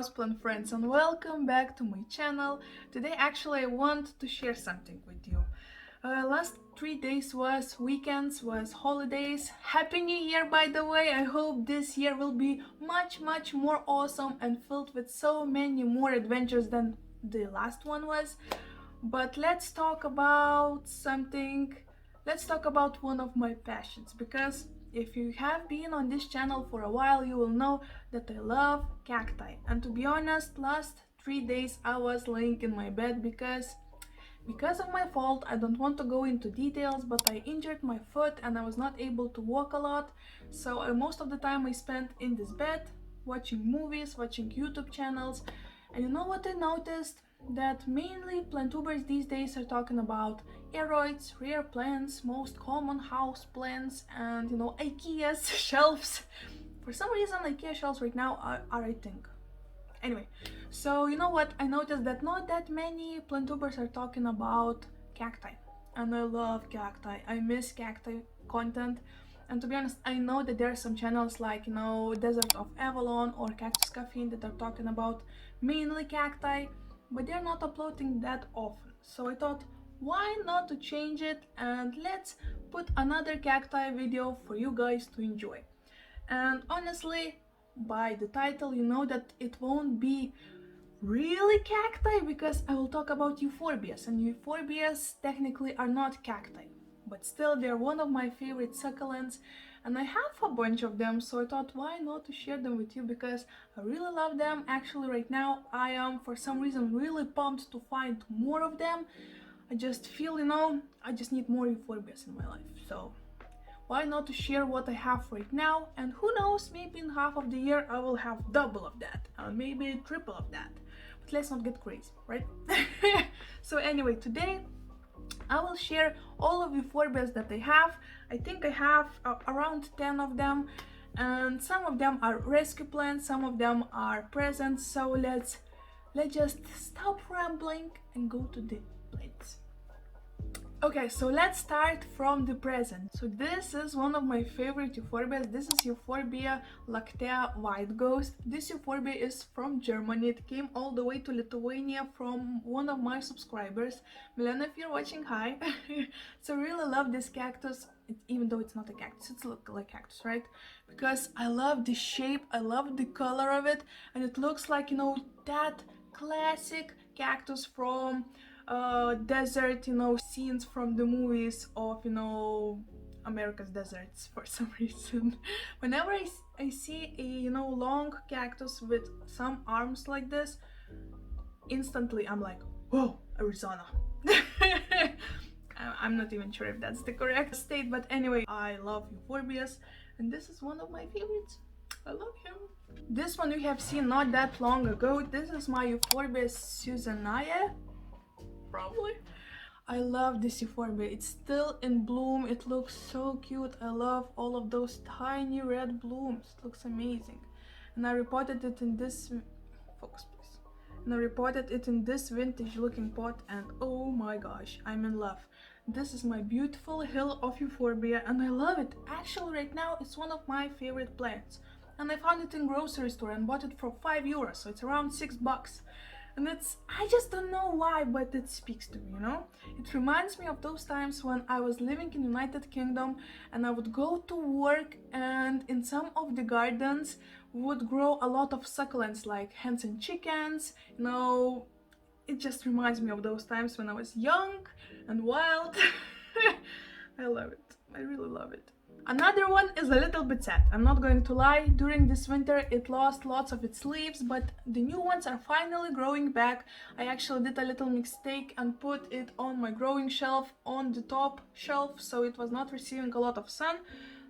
houseplant friends, and welcome back to my channel. Today actually I want to share something with you. Last 3 days was weekends, was holidays. Happy New Year, by the way. I hope this year will be much more awesome and filled with so many more adventures than the last one was. But let's talk about something. Let's talk about one of my passions, because if you have been on this channel for a while, you will know that I love cacti. And to be honest, last 3 days I was laying in my bed because of my fault. I don't want to go into details, but I injured my foot and I was not able to walk a lot. So most of the time I spent in this bed watching movies, watching YouTube channels. And you know what I noticed? That mainly plantubers these days are talking about aeroids, rare plants, most common house plants, and IKEA's shelves. For some reason IKEA shelves right now are I think. Anyway, so you know what? I noticed that not that many plantubers are talking about cacti. And I love cacti. I miss cacti content. And to be honest, I know that there are some channels like, Desert of Avalon or Cactus Caffeine that are talking about mainly cacti, but they're not uploading that often. So I thought, why not to change it, and let's put another cacti video for you guys to enjoy. And honestly, by the title you know that it won't be really cacti, because I will talk about Euphorbias, and Euphorbias technically are not cacti, but still they're one of my favorite succulents, and I have a bunch of them, so I thought why not to share them with you, because I really love them. Actually right now I am for some reason really pumped to find more of them. I just feel, I just need more Euphorbias in my life, so why not to share what I have right now, and who knows, maybe in half of the year I will have double of that, maybe triple of that, but let's not get crazy, right? So anyway, today I will share all of the Euphorbias that I have. I think I have around 10 of them, and some of them are rescue plants, some of them are presents, so let's just stop rambling and go to the plants. Okay, so let's start from the present. So this is one of my favorite Euphorbias. This is Euphorbia lactea white ghost. This Euphorbia is from Germany. It came all the way to Lithuania from one of my subscribers. Milena, if you're watching, hi. So I really love this cactus, even though it's not a cactus, it's look like cactus, right? Because I love the shape, I love the color of it, and it looks like, that classic cactus from desert, scenes from the movies of, America's deserts for some reason. Whenever I see a, long cactus with some arms like this, instantly I'm like, whoa, Arizona. I'm not even sure if that's the correct state, but anyway, I love Euphorbias, and this is one of my favorites. I love him. This one we have seen not that long ago. This is my Euphorbias Susannae. Probably. I love this Euphorbia. It's still in bloom. It looks so cute. I love all of those tiny red blooms. It looks amazing. And I repotted it in this focus please. And I repotted it in this vintage looking pot, and oh my gosh, I'm in love. This is my beautiful hill of Euphorbia, and I love it. Actually right now it's one of my favorite plants. And I found it in grocery store and bought it for €5, so it's around $6. And I just don't know why, but it speaks to me, It reminds me of those times when I was living in United Kingdom and I would go to work, and in some of the gardens would grow a lot of succulents like hens and chickens, It just reminds me of those times when I was young and wild. I love it. I really love it. Another one is a little bit sad, I'm not going to lie. During this winter it lost lots of its leaves, but the new ones are finally growing back. I actually did a little mistake and put it on my growing shelf on the top shelf, so it was not receiving a lot of sun.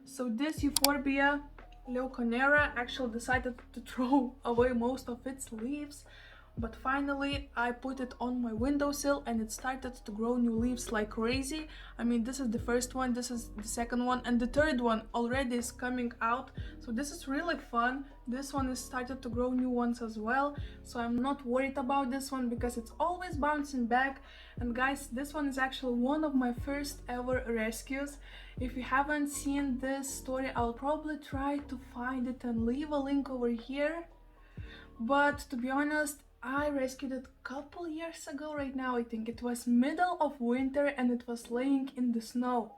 So this Euphorbia leuconera actually decided to throw away most of its leaves. But finally I put it on my windowsill and it started to grow new leaves like crazy. I mean, this is the first one, this is the second one, and the third one already is coming out. So this is really fun. This one is started to grow new ones as well. So I'm not worried about this one because it's always bouncing back. And guys, this one is actually one of my first ever rescues. If you haven't seen this story, I'll probably try to find it and leave a link over here. But to be honest, I rescued it a couple years ago right now. I think it was middle of winter and it was laying in the snow.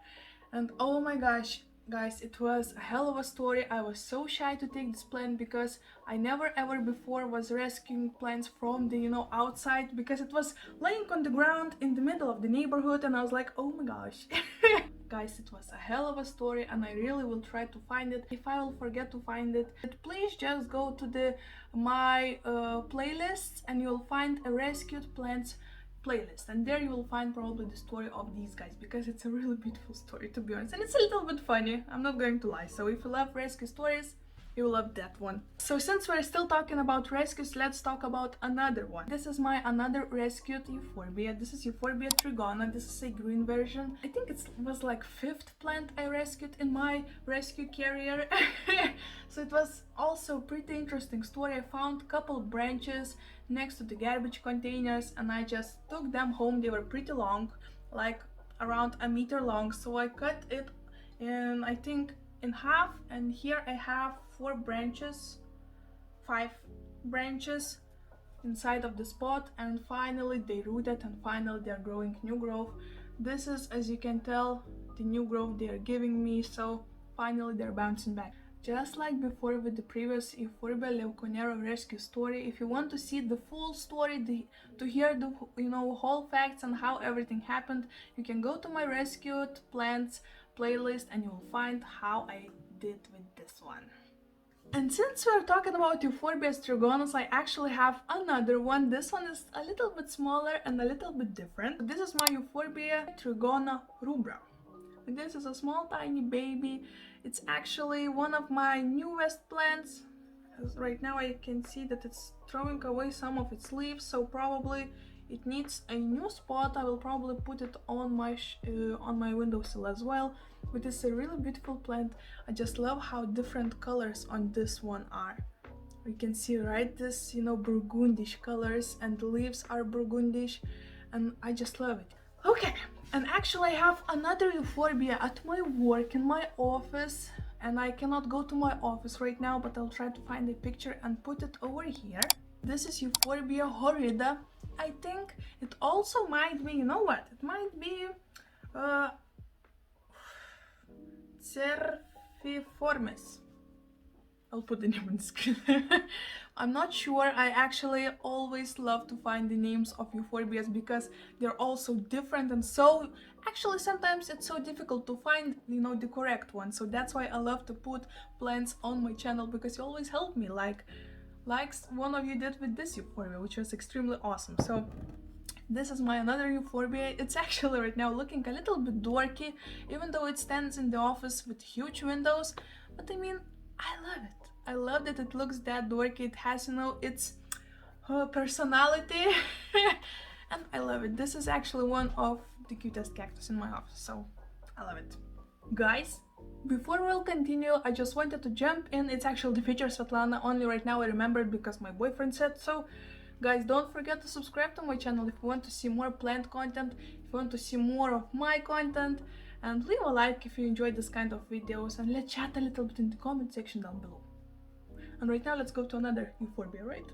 And oh my gosh, guys, it was a hell of a story. I was so shy to take this plant because I never ever before was rescuing plants from the, outside, because it was laying on the ground in the middle of the neighborhood and I was like, oh my gosh. Guys, it was a hell of a story and I really will try to find it. If I will forget to find it, please just go to the my playlists and you'll find a rescued plants playlist, and there you will find probably the story of these guys, because it's a really beautiful story, to be honest, and it's a little bit funny, I'm not going to lie. So if you love rescue stories, you will love that one. So since we're still talking about rescues, let's talk about another one. This is my another rescued Euphorbia. This is Euphorbia trigona. This is a green version. I think it was like 5th plant I rescued in my rescue carrier. So it was also pretty interesting story. I found a couple branches next to the garbage containers and I just took them home. They were pretty long, like around a meter long, so I cut it in, I think, in half, and here I have 5 branches inside of the spot, and finally they rooted and finally they're growing new growth. This is, as you can tell, the new growth they are giving me, so finally they're bouncing back. Just like before with the previous Euphorbia leuconera rescue story, if you want to see the full story, to hear the whole facts and how everything happened, you can go to my rescued plants playlist and you will find how I did with this one. And since we're talking about Euphorbias trigonas, I actually have another one. This one is a little bit smaller and a little bit different. This is my Euphorbia trigona rubra. This is a small tiny baby. It's actually one of my newest plants. As right now I can see that it's throwing away some of its leaves, so probably it needs a new spot. I will probably put it on my windowsill as well. But it's a really beautiful plant. I just love how different colors on this one are. You can see, right, this burgundish colors, and the leaves are burgundish, and I just love it. Okay, and actually I have another Euphorbia at my work in my office, and I cannot go to my office right now, but I'll try to find a picture and put it over here. This is Euphorbia horrida. I think it also might be, you know what, it might be Cerviformis. I'll put the name on the screen. I'm not sure. I actually always love to find the names of Euphorbias because they're all so different, and so actually sometimes it's so difficult to find the correct one. So that's why I love to put plants on my channel, because you always help me, like one of you did with this Euphorbia, which was extremely awesome. So this is my another Euphorbia. It's actually right now looking a little bit dorky, even though it stands in the office with huge windows, but I mean, I love it. I love that it looks that dorky. It has, its personality. And I love it. This is actually one of the cutest cactus in my office, so I love it. Guys, before we'll continue, I just wanted to jump in. It's actually the feature Svetlana, only right now I remembered because my boyfriend said so. Guys, don't forget to subscribe to my channel if you want to see more plant content, if you want to see more of my content, and leave a like if you enjoy this kind of videos, and let's chat a little bit in the comment section down below. And right now let's go to another Euphorbia, right?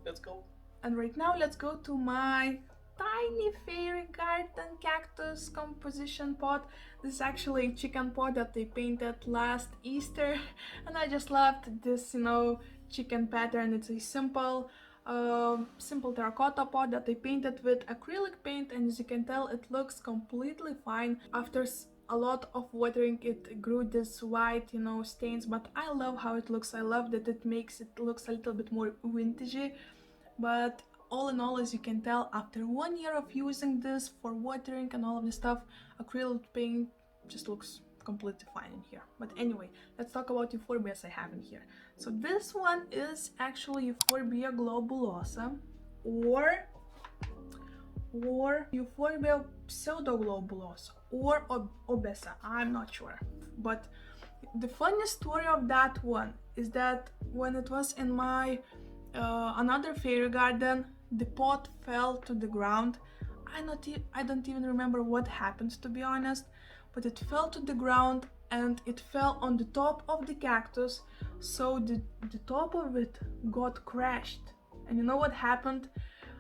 Let's go. And right now let's go to my tiny fairy garden cactus composition pot. This is actually a chicken pot that they painted last Easter, and I just loved this, chicken pattern. It's a simple terracotta pot that they painted with acrylic paint, and as you can tell, it looks completely fine. After a lot of watering, it grew this white, stains, but I love how it looks. I love that it makes it looks a little bit more vintagey. But all in all, as you can tell, after 1 year of using this for watering and all of this stuff, acrylic paint just looks completely fine in here. But anyway, let's talk about Euphorbias I have in here. So this one is actually Euphorbia globulosa, or Euphorbia pseudoglobulosa, or obesa, I'm not sure. But the funny story of that one is that when it was in my another fairy garden, the pot fell to the ground. I don't even remember what happened, to be honest, but it fell to the ground and it fell on the top of the cactus, so the top of it got crashed. And you know what happened?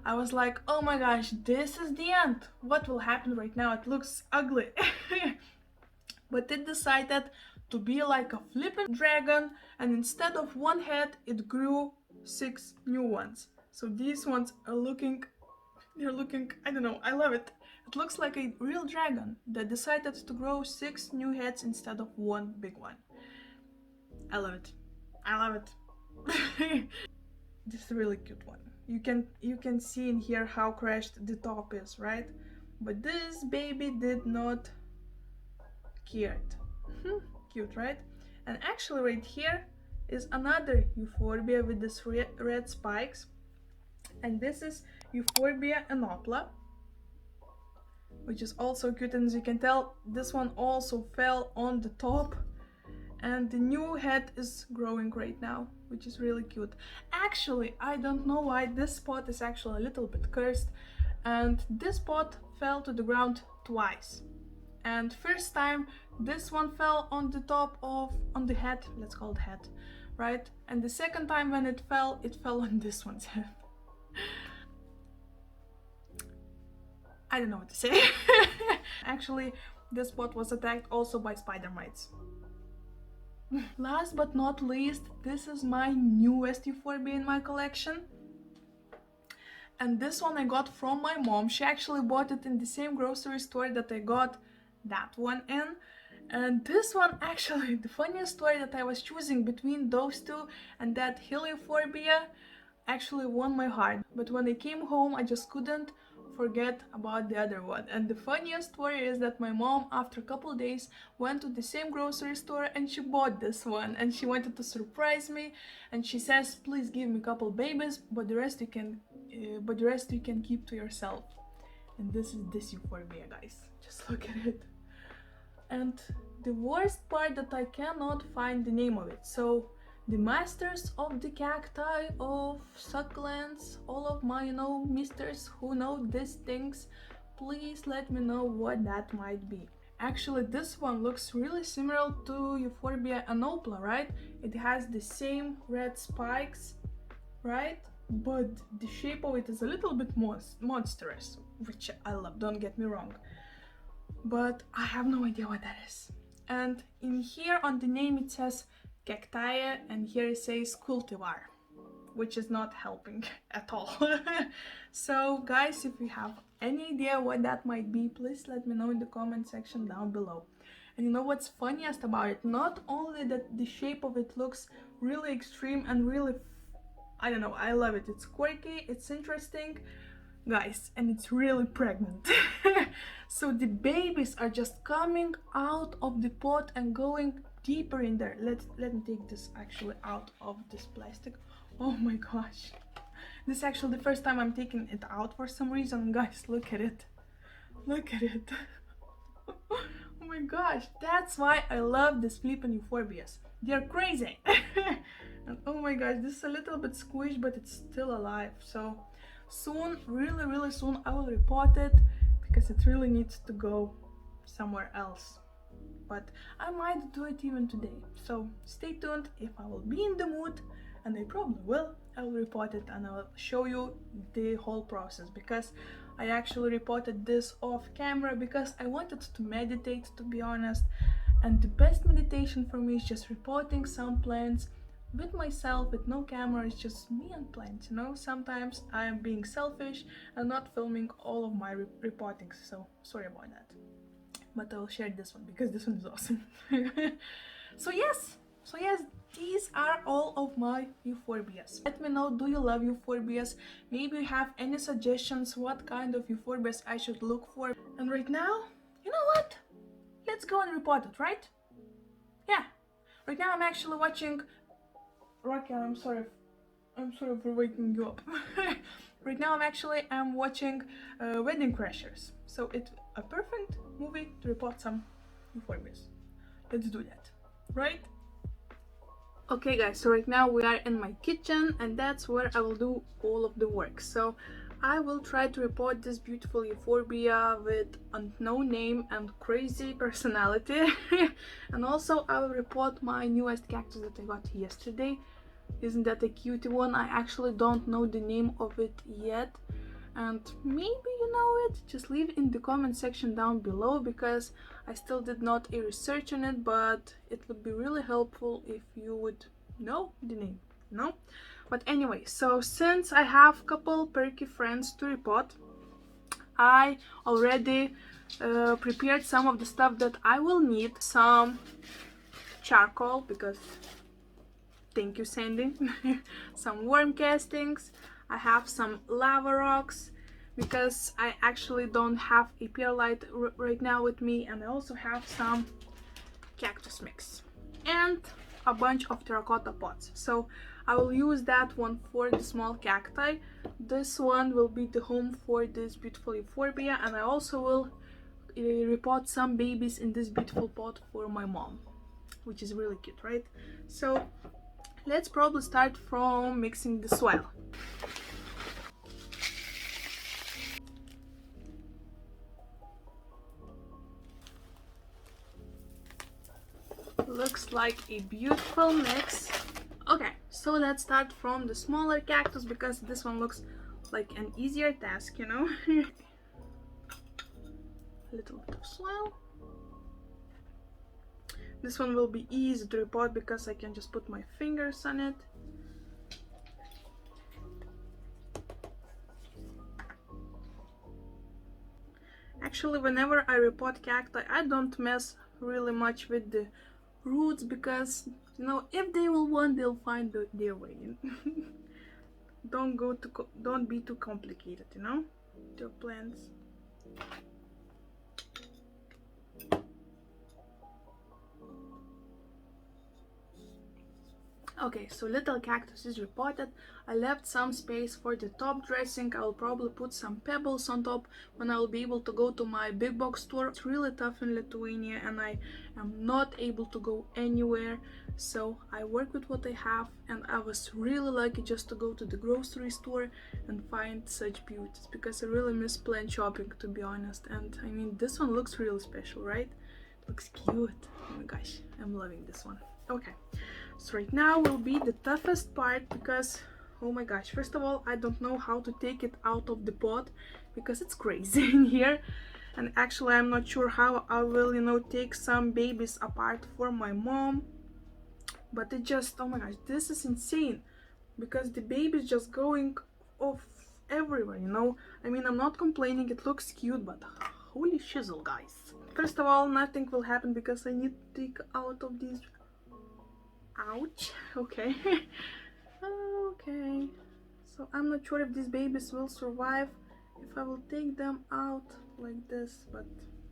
I was like, oh my gosh, this is the end. What will happen right now? It looks ugly. But it decided to be like a flippin' dragon, and instead of one head, it grew 6 new ones. So these ones are looking, I don't know, I love it. It looks like a real dragon that decided to grow 6 new heads instead of one big one. I love it. I love it. This is a really cute one. You can see in here how crashed the top is, right? But this baby did not care it. Cute, right? And actually right here is another Euphorbia with this red spikes. And this is Euphorbia anopla, which is also cute. And as you can tell, this one also fell on the top. And the new head is growing right now, which is really cute. Actually, I don't know why this pot is actually a little bit cursed. And this pot fell to the ground twice. And first time, this one fell on the top of, on the head, let's call it head, right? And the second time when it fell on this one's head. I don't know what to say. Actually, this pot was attacked also by spider mites. Last but not least, this is my newest Euphorbia in my collection. And this one I got from my mom. She actually bought it in the same grocery store that I got that one in. And this one, actually, the funniest story that I was choosing between those two and that hill Euphorbia actually won my heart. But when I came home, I just couldn't forget about the other one. And the funniest story is that my mom, after a couple days, went to the same grocery store and she bought this one, and she wanted to surprise me, and she says, please give me a couple babies, but the rest you can keep to yourself. And this is this Euphorbia, guys. Just look at it. And the worst part that I cannot find the name of it. So the masters of the cacti, of succulents, all of my, misters who know these things, please let me know what that might be. Actually, this one looks really similar to Euphorbia anopla, right? It has the same red spikes, right? But the shape of it is a little bit monstrous, which I love, don't get me wrong. But I have no idea what that is. And in here on the name it says cacti, and here it says cultivar, which is not helping at all. So guys, if you have any idea what that might be, please let me know in the comment section down below. And you know what's funniest about it? Not only that the shape of it looks really extreme and really, I don't know, I love it. It's quirky, it's interesting, guys, and it's really pregnant. So the babies are just coming out of the pot and going deeper in there. Let me take this actually out of this plastic. Oh my gosh, this is actually the first time I'm taking it out for some reason. Guys, look at it, look at it. Oh my gosh, that's why I love these flippin' Euphorbias. They're crazy. And oh my gosh, this is a little bit squished, but it's still alive. So soon, really soon, I will repot it because it really needs to go somewhere else. But I might do it even today. So stay tuned. If I will be in the mood, and I probably will, I will repot it and I will show you the whole process, because I actually reported this off camera because I wanted to meditate, to be honest. And the best meditation for me is just repotting some plants with myself, with no camera. It's just me and plants, Sometimes I am being selfish and not filming all of my reportings, so sorry about that. But I will share this one because this one is awesome. So yes, these are all of my Euphorbias. Let me know, do you love Euphorbias? Maybe you have any suggestions what kind of Euphorbias I should look for. And right now, you know what? Let's go and repot it, right? Yeah. Right now I'm actually watching Rocky, I'm sorry for waking you up. Right now I'm watching Wedding Crashers. So it's a perfect movie to report some Euphorbias. Let's do that, right? Okay guys, so right now we are in my kitchen and that's where I will do all of the work. So I will try to repot this beautiful Euphorbia with a no name and crazy personality. And also I will repot my newest cactus that I got yesterday. Isn't that a cutie one? I actually don't know the name of it yet, and maybe you know it. Just leave it in the comment section down below, because I still did not a research on it, but it would be really helpful if you would know the name, no? But anyway, so since I have couple perky friends to repot, I already prepared some of the stuff that I will need. Some charcoal, because thank you, Sandy. Some worm castings. I have some lava rocks, because I actually don't have a perlite right now with me, and I also have some cactus mix and a bunch of terracotta pots. So I will use that one for the small cacti. This one will be the home for this beautiful euphorbia, and I also will repot some babies in this beautiful pot for my mom, which is really cute, right? So let's probably start from mixing the soil. Looks like a beautiful mix. Okay, so let's start from the smaller cactus, because this one looks like an easier task, you know. A little bit of soil. This one will be easy to repot because I can just put my fingers on it. Actually, whenever I repot cacti, I don't mess really much with the roots, because you know, if they will want, they'll find their way. Don't be too complicated, you know, with your plants. Okay, so little cactus is repotted. I left some space for the top dressing. I will probably put some pebbles on top when I will be able to go to my big box store. It's really tough in Lithuania and I am not able to go anywhere, so I work with what I have, and I was really lucky just to go to the grocery store and find such beauties, because I really miss plant shopping, to be honest. And I mean, this one looks really special, right? It looks cute. Oh my gosh, I'm loving this one. Okay, so right now will be the toughest part, because oh my gosh, first of all, I don't know how to take it out of the pot because it's crazy in here, and actually I'm not sure how I will, you know, take some babies apart for my mom. But it just, oh my gosh, this is insane, because the baby's just going off everywhere, you know. I mean, I'm not complaining, it looks cute, but holy shizzle, guys. First of all, nothing will happen because I need to take out of these. Ouch. Okay. Okay, so I'm not sure if these babies will survive if I will take them out like this, but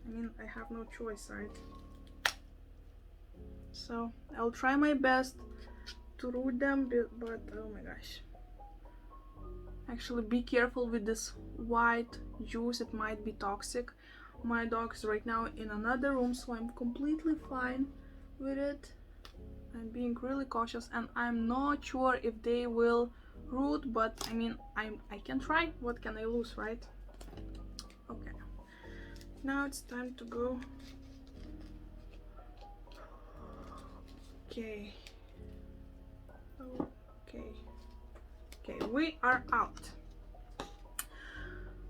I mean, I have no choice, right? So I'll try my best to root them, but oh my gosh. Actually, be careful with this white juice, it might be toxic. My dog is right now in another room, so I'm completely fine with it. I'm being really cautious, and I'm not sure if they will root, but I mean, I can try. What can I lose, right? Okay, now it's time to go. Okay. Okay, we are out.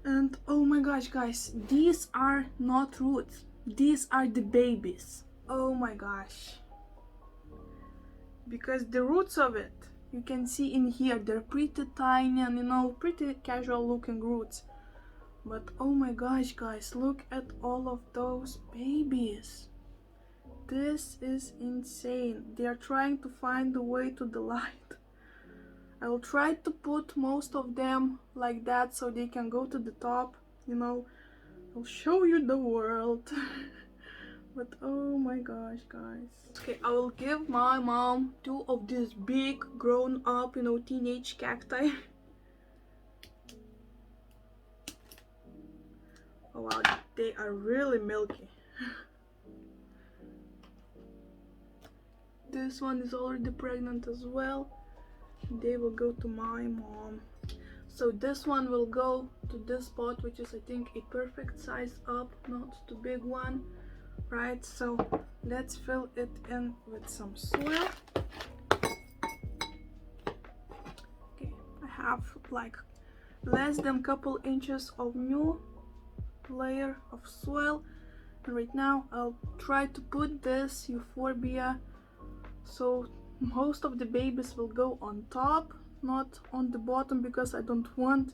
And oh my gosh, guys, these are not roots, these are the babies. Oh my gosh, because the roots of it, you can see in here, they're pretty tiny and, you know, pretty casual looking roots. But oh my gosh, guys, look at all of those babies. This is insane. They are trying to find the way to the light. I will try to put most of them like that so they can go to the top, you know. I'll show you the world. But oh my gosh, guys. Okay, I will give my mom 2 of these big grown up, you know, teenage cacti. Oh wow, they are really milky. This one is already pregnant as well. They will go to my mom. So this one will go to this pot, which is I think a perfect size up, not too big one, right? So let's fill it in with some soil. Okay, I have like less than couple inches of new layer of soil, and right now I'll try to put this Euphorbia so most of the babies will go on top, not on the bottom, because I don't want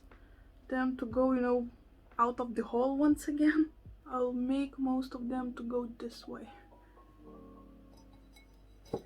them to go, you know, out of the hole once again. I'll make most of them to go this way. Okay.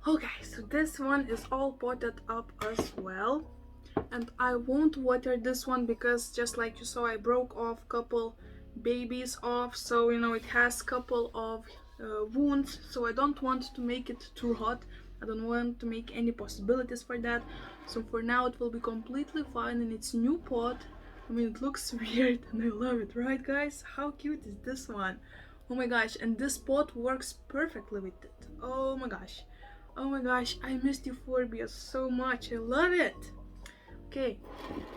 Okay, so this one is all potted up as well, and I won't water this one because just like you saw, I broke off couple babies off, so you know it has couple of wounds, so I don't want to make it too hot. I don't want to make any possibilities for that, so for now it will be completely fine in its new pot. I mean, it looks weird and I love it, right guys? How cute is this one? Oh my gosh, and this pot works perfectly with it. Oh my gosh. Oh my gosh, I missed Euphorbias so much. I love it. Okay,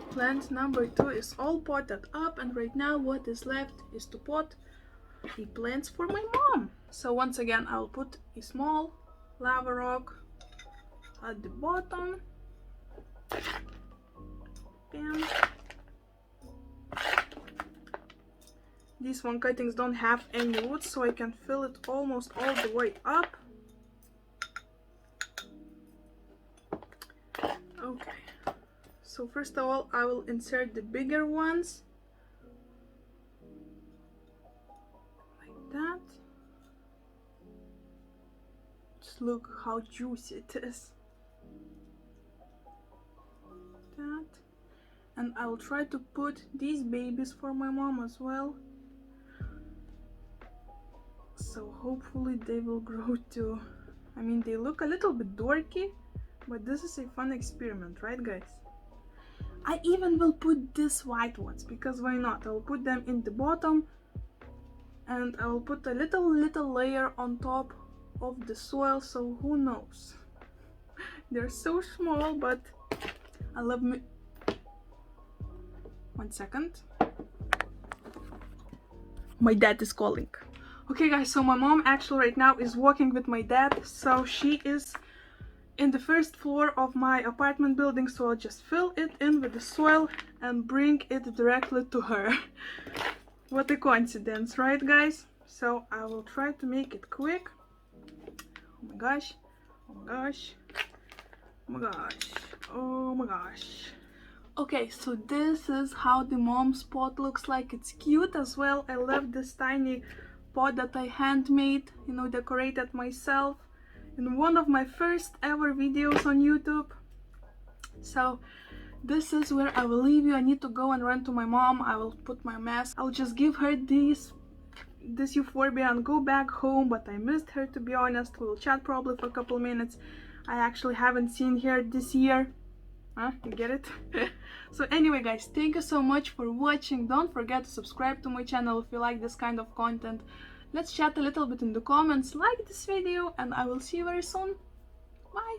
plant number 2 is all potted up, and right now what is left is to pot the plants for my mom. So once again, I'll put a small lava rock at the bottom. Bam. These one cuttings don't have any wood, so I can fill it almost all the way up. Okay, so first of all I will insert the bigger ones like that. Just look how juicy it is. That. And I will try to put these babies for my mom as well, so hopefully they will grow too. I mean, they look a little bit dorky, but this is a fun experiment, right guys? I even will put these white ones, because why not? I'll put them in the bottom, and I will put a little layer on top of the soil, so who knows? They're so small, but I love me. 1 second. My dad is calling. Okay guys, so my mom actually right now is walking with my dad, so she is in the first floor of my apartment building, so I'll just fill it in with the soil and bring it directly to her. What a coincidence, right guys? So I will try to make it quick. Oh my gosh, oh my gosh, oh my gosh, oh my gosh. Okay, so this is how the mom's pot looks like. It's cute as well. I love this tiny pot that I handmade, you know, decorated myself in one of my first ever videos on YouTube. So this is where I will leave you. I need to go and run to my mom. I will put my mask. I'll just give her this Euphorbia and go back home, but I missed her, to be honest. We'll chat probably for a couple minutes. I actually haven't seen her this year. Huh? You get it? So anyway guys, thank you so much for watching. Don't forget to subscribe to my channel if you like this kind of content. Let's chat a little bit in the comments, like this video, and I will see you very soon. Bye!